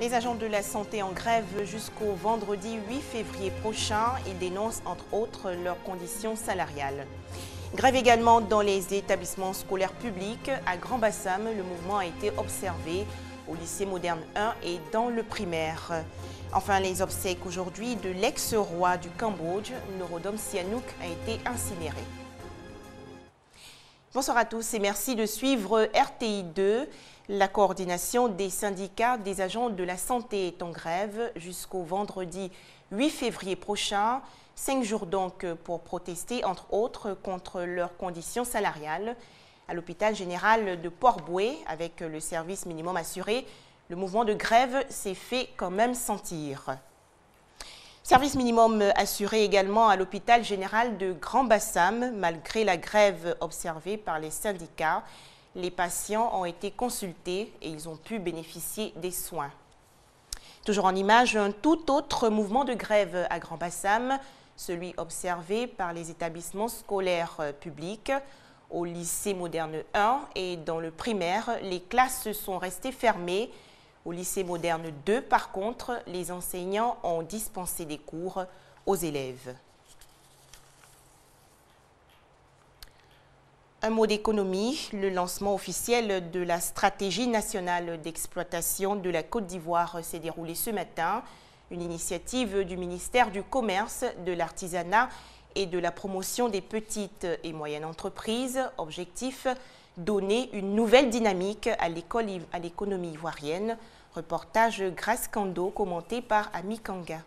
Les agents de la santé en grève jusqu'au vendredi 8 février prochain. Ils dénoncent entre autres leurs conditions salariales. Grève également dans les établissements scolaires publics. À Grand-Bassam, le mouvement a été observé au lycée moderne 1 et dans le primaire. Enfin, les obsèques aujourd'hui de l'ex-roi du Cambodge, Norodom Sihanouk, a été incinéré. Bonsoir à tous et merci de suivre RTI 2. La coordination des syndicats des agents de la santé est en grève jusqu'au vendredi 8 février prochain. 5 jours donc pour protester, entre autres, contre leurs conditions salariales. À l'hôpital général de Port-Bouët, avec le service minimum assuré, le mouvement de grève s'est fait quand même sentir. Service minimum assuré également à l'hôpital général de Grand-Bassam. Malgré la grève observée par les syndicats, les patients ont été consultés et ils ont pu bénéficier des soins. Toujours en image, un tout autre mouvement de grève à Grand-Bassam, celui observé par les établissements scolaires publics. Au lycée moderne 1 et dans le primaire, les classes sont restées fermées. Au lycée moderne 2, par contre, les enseignants ont dispensé des cours aux élèves. Un mot d'économie, le lancement officiel de la stratégie nationale d'exploitation de la Côte d'Ivoire s'est déroulé ce matin. Une initiative du ministère du Commerce, de l'Artisanat et de la promotion des petites et moyennes entreprises. Objectif, donner une nouvelle dynamique à l'économie ivoirienne. Reportage Grace Kando, commenté par Ami Kanga.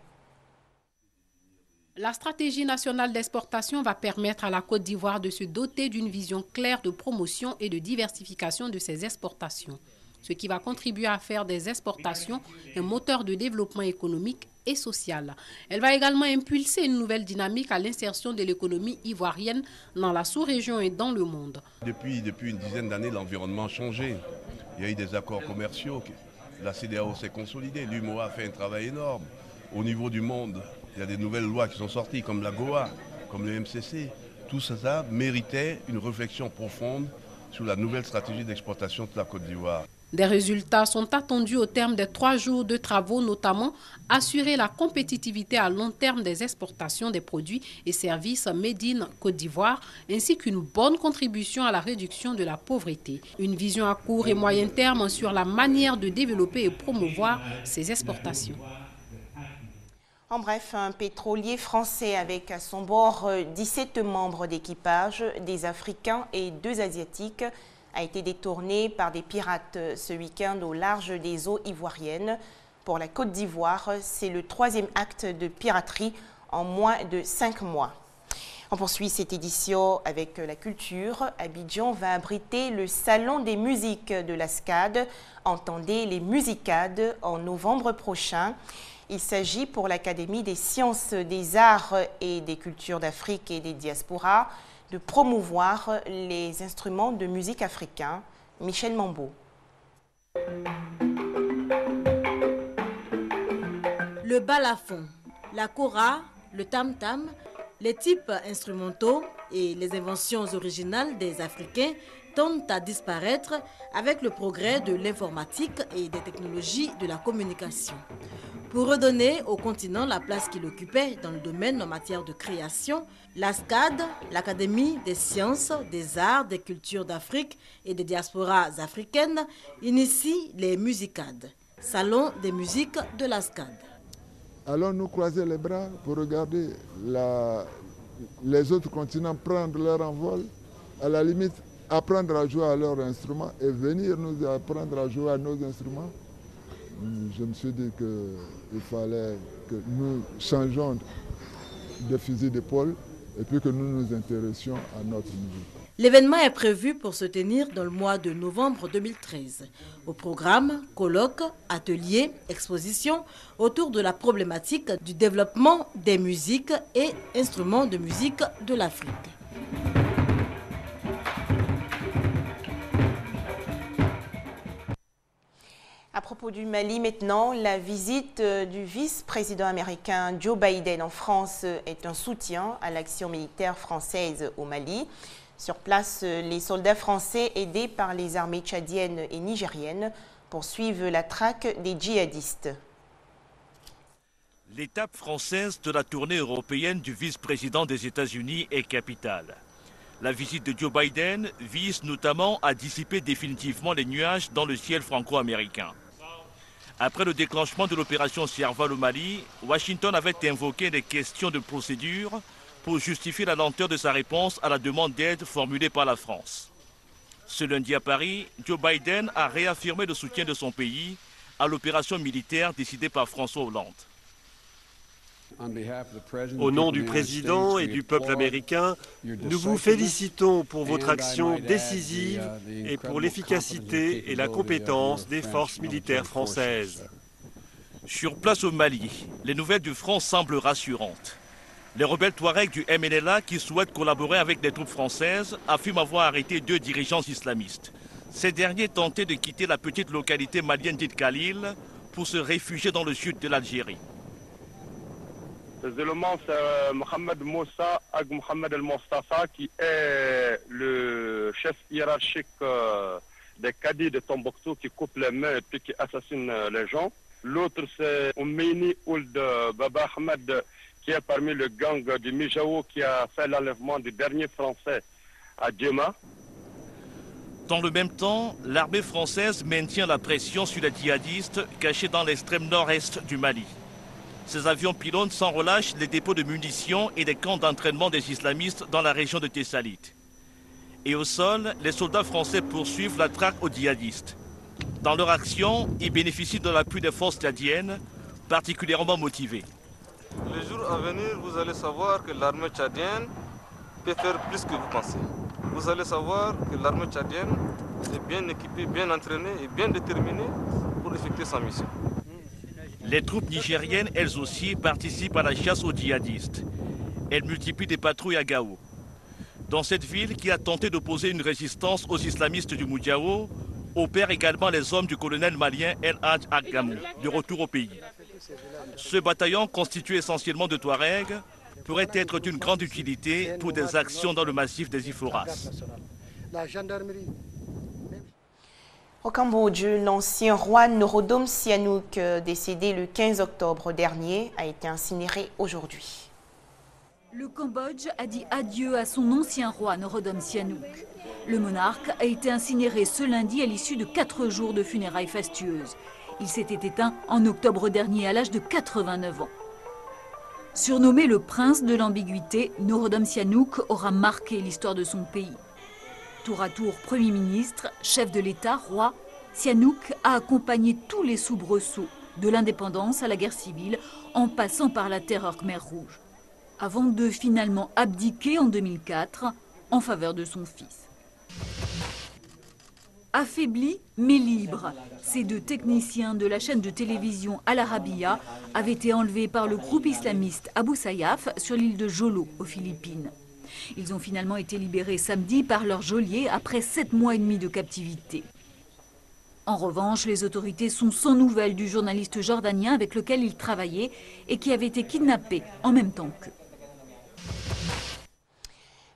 La stratégie nationale d'exportation va permettre à la Côte d'Ivoire de se doter d'une vision claire de promotion et de diversification de ses exportations, ce qui va contribuer à faire des exportations un moteur de développement économique et social. Elle va également impulser une nouvelle dynamique à l'insertion de l'économie ivoirienne dans la sous-région et dans le monde. Depuis une dizaine d'années, l'environnement a changé. Il y a eu des accords commerciaux. La CEDEAO s'est consolidée. L'UMOA a fait un travail énorme. Au niveau du monde, il y a des nouvelles lois qui sont sorties, comme la GOA, comme le MCC. Tout ça méritait une réflexion profonde sur la nouvelle stratégie d'exportation de la Côte d'Ivoire. Des résultats sont attendus au terme des 3 jours de travaux, notamment assurer la compétitivité à long terme des exportations des produits et services made in Côte d'Ivoire, ainsi qu'une bonne contribution à la réduction de la pauvreté. Une vision à court et moyen terme sur la manière de développer et promouvoir ces exportations. En bref, un pétrolier français avec à son bord 17 membres d'équipage, des Africains et 2 Asiatiques, a été détourné par des pirates ce week-end au large des eaux ivoiriennes. Pour la Côte d'Ivoire, c'est le 3e acte de piraterie en moins de 5 mois. On poursuit cette édition avec la culture. Abidjan va abriter le salon des musiques de la SCAD. Entendez les musicades en novembre prochain. Il s'agit pour l'Académie des sciences, des arts et des cultures d'Afrique et des diasporas de promouvoir les instruments de musique africains. Michel Mambo. Le balafon, la kora, le tam-tam, les types instrumentaux et les inventions originales des Africains tendent à disparaître avec le progrès de l'informatique et des technologies de la communication. Pour redonner au continent la place qu'il occupait dans le domaine en matière de création, la SCAD, l'Académie des sciences, des arts, des cultures d'Afrique et des diasporas africaines, initie les musicades, salon des musiques de la SCAD. Allons-nous croiser les bras pour regarder les autres continents prendre leur envol, à la limite apprendre à jouer à leurs instruments et venir nous apprendre à jouer à nos instruments? Je me suis dit qu'il fallait que nous changeons de fusil d'épaule et puis que nous nous intéressions à notre musique. L'événement est prévu pour se tenir dans le mois de novembre 2013. Au programme, colloques, ateliers, expositions autour de la problématique du développement des musiques et instruments de musique de l'Afrique. À propos du Mali maintenant, la visite du vice-président américain Joe Biden en France est un soutien à l'action militaire française au Mali. Sur place, les soldats français aidés par les armées tchadiennes et nigériennes poursuivent la traque des djihadistes. L'étape française de la tournée européenne du vice-président des États-Unis est capitale. La visite de Joe Biden vise notamment à dissiper définitivement les nuages dans le ciel franco-américain. Après le déclenchement de l'opération Serval au Mali, Washington avait invoqué des questions de procédure pour justifier la lenteur de sa réponse à la demande d'aide formulée par la France. Ce lundi à Paris, Joe Biden a réaffirmé le soutien de son pays à l'opération militaire décidée par François Hollande. Au nom du président et du peuple américain, nous vous félicitons pour votre action décisive et pour l'efficacité et la compétence des forces militaires françaises. Sur place au Mali, les nouvelles du front semblent rassurantes. Les rebelles Touaregs du MNLA qui souhaitent collaborer avec les troupes françaises affirment avoir arrêté 2 dirigeants islamistes. Ces derniers tentaient de quitter la petite localité malienne dite Khalil pour se réfugier dans le sud de l'Algérie. Les éléments, c'est Mohamed Moussa Ag Mohamed El Mostafa qui est le chef hiérarchique des cadis de Tombouctou qui coupe les mains et puis qui assassine les gens. L'autre, c'est Oumeini Ould Baba Ahmed qui est parmi le gang du Mijaou qui a fait l'enlèvement du dernier Français à Djema. Dans le même temps, l'armée française maintient la pression sur les djihadistes cachés dans l'extrême nord-est du Mali. Ces avions pilonnent sans relâche les dépôts de munitions et des camps d'entraînement des islamistes dans la région de Tessalit. Et au sol, les soldats français poursuivent la traque aux djihadistes. Dans leur action, ils bénéficient de l'appui des forces tchadiennes, particulièrement motivées. Les jours à venir, vous allez savoir que l'armée tchadienne peut faire plus que vous pensez. Vous allez savoir que l'armée tchadienne est bien équipée, bien entraînée et bien déterminée pour effectuer sa mission. Les troupes nigériennes, elles aussi, participent à la chasse aux djihadistes. Elles multiplient des patrouilles à Gao. Dans cette ville qui a tenté d'opposer une résistance aux islamistes du Moudjao, opèrent également les hommes du colonel malien El Hadj Agamou, de retour au pays. Ce bataillon, constitué essentiellement de Touaregs, pourrait être d'une grande utilité pour des actions dans le massif des Iforas. Au Cambodge, l'ancien roi Norodom Sihanouk, décédé le 15 octobre dernier, a été incinéré aujourd'hui. Le Cambodge a dit adieu à son ancien roi Norodom Sihanouk. Le monarque a été incinéré ce lundi à l'issue de 4 jours de funérailles fastueuses. Il s'était éteint en octobre dernier à l'âge de 89 ans. Surnommé le prince de l'ambiguïté, Norodom Sihanouk aura marqué l'histoire de son pays. Tour à tour Premier ministre, chef de l'État, roi, Sihanouk a accompagné tous les soubresauts, de l'indépendance à la guerre civile, en passant par la terreur Khmer Rouge, avant de finalement abdiquer en 2004 en faveur de son fils. Affaiblis mais libres, ces 2 techniciens de la chaîne de télévision Al Arabiya avaient été enlevés par le groupe islamiste Abu Sayyaf sur l'île de Jolo, aux Philippines. Ils ont finalement été libérés samedi par leur geôlier après 7 mois et demi de captivité. En revanche, les autorités sont sans nouvelles du journaliste jordanien avec lequel ils travaillaient et qui avait été kidnappé en même temps qu'eux.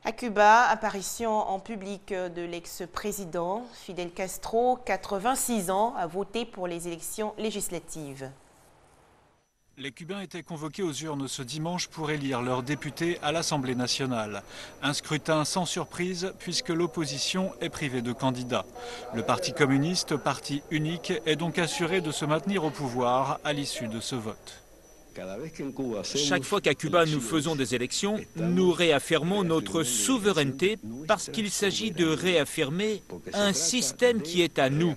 À Cuba, apparition en public de l'ex-président Fidel Castro, 86 ans, a voté pour les élections législatives. Les Cubains étaient convoqués aux urnes ce dimanche pour élire leurs députés à l'Assemblée nationale. Un scrutin sans surprise puisque l'opposition est privée de candidats. Le Parti communiste, parti unique, est donc assuré de se maintenir au pouvoir à l'issue de ce vote. Chaque fois qu'à Cuba nous faisons des élections, nous réaffirmons notre souveraineté parce qu'il s'agit de réaffirmer un système qui est à nous.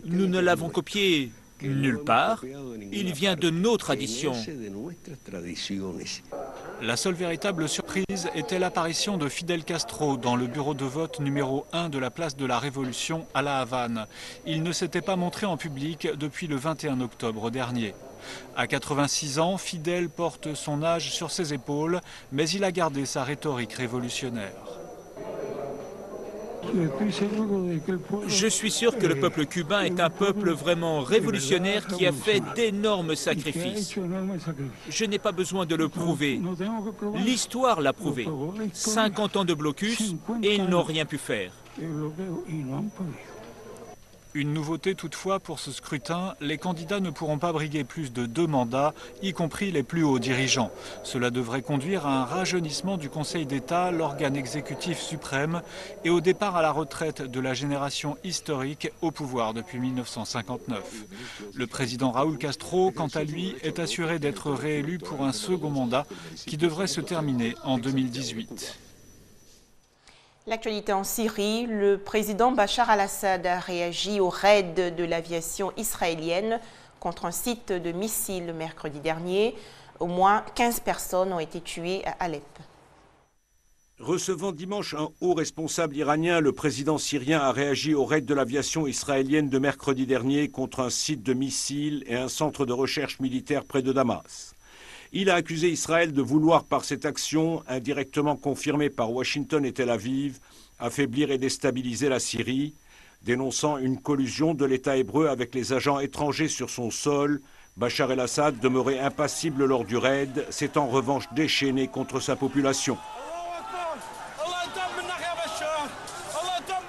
Nous ne l'avons copié nulle part, il vient de nos traditions. La seule véritable surprise était l'apparition de Fidel Castro dans le bureau de vote numéro 1 de la place de la Révolution à La Havane. Il ne s'était pas montré en public depuis le 21 octobre dernier. À 86 ans, Fidel porte son âge sur ses épaules, mais il a gardé sa rhétorique révolutionnaire. Je suis sûr que le peuple cubain est un peuple vraiment révolutionnaire qui a fait d'énormes sacrifices. Je n'ai pas besoin de le prouver. L'histoire l'a prouvé. 50 ans de blocus et ils n'ont rien pu faire. Une nouveauté toutefois pour ce scrutin, les candidats ne pourront pas briguer plus de 2 mandats, y compris les plus hauts dirigeants. Cela devrait conduire à un rajeunissement du Conseil d'État, l'organe exécutif suprême, et au départ à la retraite de la génération historique au pouvoir depuis 1959. Le président Raúl Castro, quant à lui, est assuré d'être réélu pour un second mandat qui devrait se terminer en 2018. L'actualité en Syrie, le président Bachar al-Assad a réagi au raid de l'aviation israélienne contre un site de missiles mercredi dernier. Au moins 15 personnes ont été tuées à Alep. Recevant dimanche un haut responsable iranien, le président syrien a réagi au raid de l'aviation israélienne de mercredi dernier contre un site de missiles et un centre de recherche militaire près de Damas. Il a accusé Israël de vouloir, par cette action, indirectement confirmée par Washington et Tel Aviv, affaiblir et déstabiliser la Syrie, dénonçant une collusion de l'État hébreu avec les agents étrangers sur son sol. Bachar el-Assad, demeuré impassible lors du raid, s'est en revanche déchaîné contre sa population.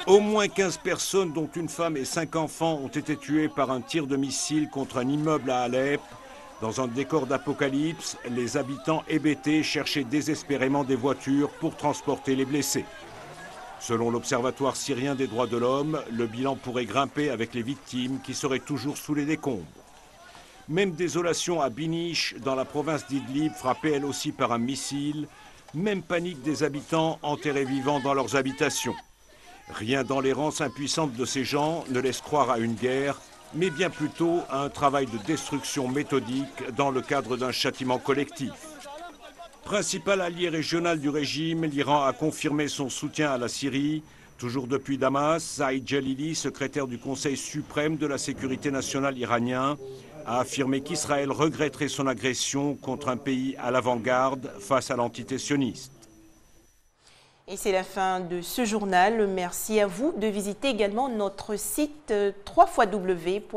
Au moins 15 personnes, dont une femme et 5 enfants, ont été tuées par un tir de missile contre un immeuble à Alep. Dans un décor d'apocalypse, les habitants hébétés cherchaient désespérément des voitures pour transporter les blessés. Selon l'Observatoire syrien des droits de l'homme, le bilan pourrait grimper avec les victimes qui seraient toujours sous les décombres. Même désolation à Binish, dans la province d'Idlib, frappée elle aussi par un missile. Même panique des habitants enterrés vivants dans leurs habitations. Rien dans l'errance impuissante de ces gens ne laisse croire à une guerre, mais bien plutôt à un travail de destruction méthodique dans le cadre d'un châtiment collectif. Principal allié régional du régime, l'Iran a confirmé son soutien à la Syrie. Toujours depuis Damas, Saïd Jalili, secrétaire du Conseil suprême de la sécurité nationale iranien, a affirmé qu'Israël regretterait son agression contre un pays à l'avant-garde face à l'entité sioniste. Et c'est la fin de ce journal. Merci à vous de visiter également notre site www.rti.ci.